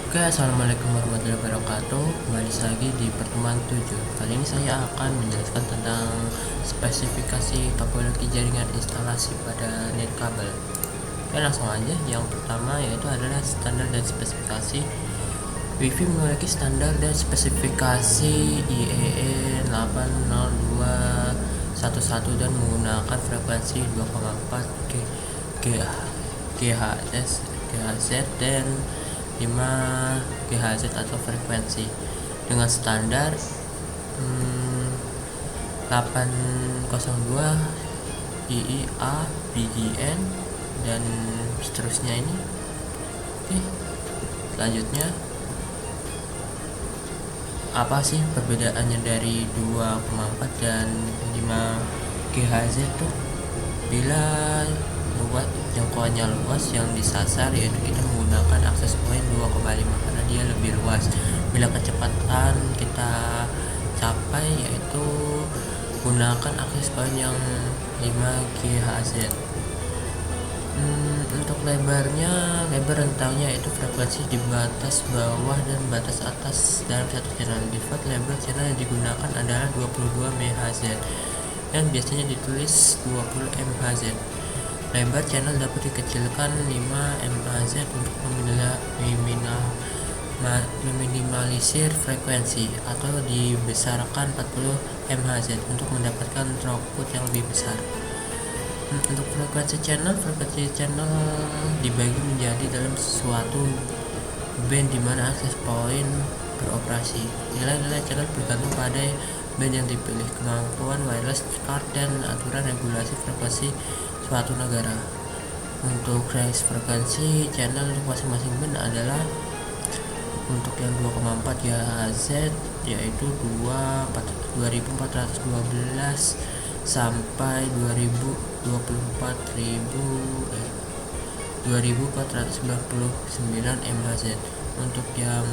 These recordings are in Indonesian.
Oke, assalamualaikum warahmatullahi wabarakatuh. Kembali lagi di pertemuan 7. Kali ini saya akan menjelaskan tentang spesifikasi topologi jaringan instalasi pada net kabel. Oke, langsung aja. Yang pertama yaitu adalah standar dan spesifikasi. WiFi memiliki standar dan spesifikasi IEEE 80211 dan menggunakan frekuensi 2,4 GHz dan 5 GHz atau frekuensi dengan standar 802 IIA BGN dan seterusnya ini. Oke, selanjutnya apa sih perbedaannya dari 2,4 dan 5 GHz tuh? Bila luas jangkauannya luas, yang disasar yaitu kita menggunakan akses point 2,5 karena dia lebih luas. Bila kecepatan kita capai yaitu gunakan akses point yang 5 GHz. Untuk lebar rentangnya itu frekuensi di batas bawah dan batas atas dalam satu channel. Default lebar channel yang digunakan adalah 22 MHz yang biasanya ditulis 20 MHz. Lebar channel dapat dikecilkan 5 MHz untuk meminimalisir frekuensi atau dibesarkan 40 MHz untuk mendapatkan throughput yang lebih besar. Untuk frekuensi channel dibagi menjadi dalam suatu band di mana akses point beroperasi. Nilai-nilai channel bergantung pada band yang dipilih, kemampuan wireless card, dan aturan regulasi frekuensi suatu negara. Untuk range frekuensi channel untuk masing-masing band adalah untuk yang 2,4 GHz yaitu 2412 sampai 2499 MHz. Untuk yang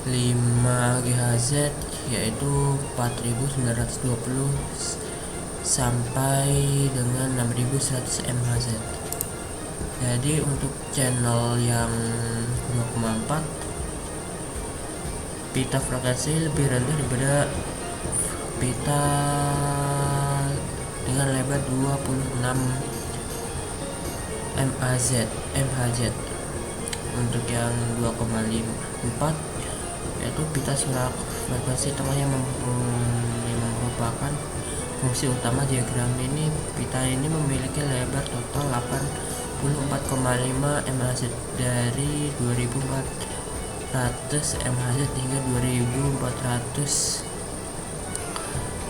5 GHz yaitu 4920 sampai dengan 6100 MHz. Jadi untuk channel yang 2,4 pita frekuensi lebih rendah daripada pita dengan lebar 26 MHz. Untuk yang 2,4 yaitu pita surat frekuensi tengah yang merupakan fungsi utama diagram ini. Pita ini memiliki lebar total 84,5 MHz dari 2400 MHz hingga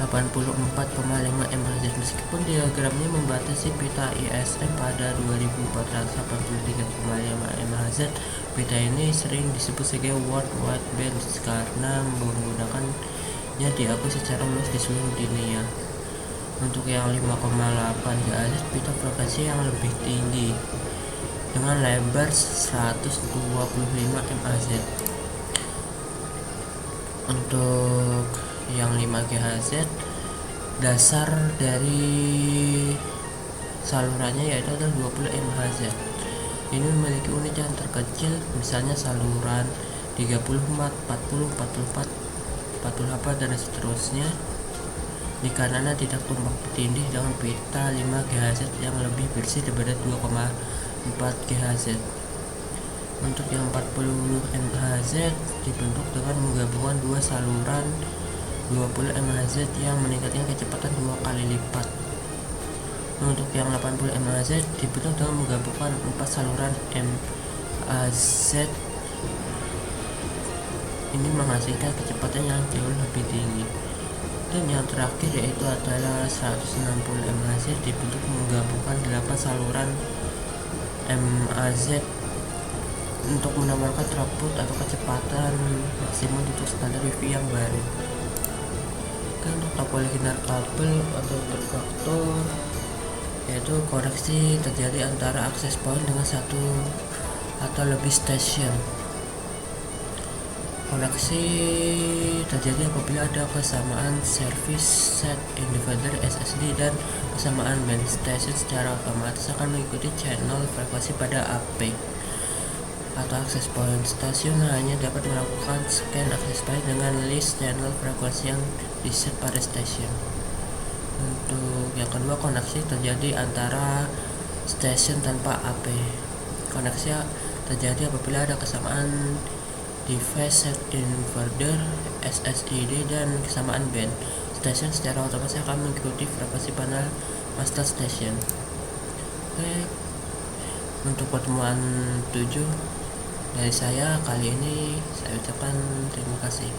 2484,5 MHz. Meskipun diagramnya membatasi pita ISM pada 2483,5 MHz, pita ini sering disebut sebagai World Wide Band karena menggunakannya diakui secara luas di seluruh dunia. Untuk yang 5,8 GHz pita frekuensi yang lebih tinggi dengan lebar 125 MHz. Untuk yang 5 GHz dasar dari salurannya yaitu adalah 20 MHz. Ini memiliki unit yang terkecil, misalnya saluran 30 watt, 40, 44, 48 dan seterusnya. Dikarenakan tidak tumpang tindih dengan pita 5 GHz yang lebih bersih daripada 2,4 GHz. Untuk yang 40 MHz dibentuk dengan menggabungkan dua saluran 20 MHz yang meningkatkan kecepatan 2 kali lipat. Untuk yang 80 MHz dibentuk dengan menggabungkan 4 saluran MHz. Ini menghasilkan kecepatan yang jauh lebih tinggi. Dan yang terakhir yaitu adalah 160 MHz dibentuk menggabungkan 8 saluran MHz untuk menawarkan throughput atau kecepatan maksimum untuk standar WiFi yang baru. Untuk topologi kabel atau interfaktor yaitu koneksi terjadi antara akses point dengan satu atau lebih stasiun. Koneksi terjadi apabila ada kesamaan service set individer SSD dan kesamaan band. Station secara otomatis akan mengikuti channel frekuensi pada AP. atau akses point. Stasiun hanya dapat melakukan scan akses point dengan list channel frekuensi yang diset pada stasiun. Untuk yang kedua, koneksi terjadi antara stasiun tanpa AP. Koneksi terjadi apabila ada kesamaan device set inverter SSID dan kesamaan band. Stasiun secara otomatis akan mengikuti frekuensi panel master station. Oke, untuk pertemuan 7 dari saya kali ini saya ucapkan terima kasih.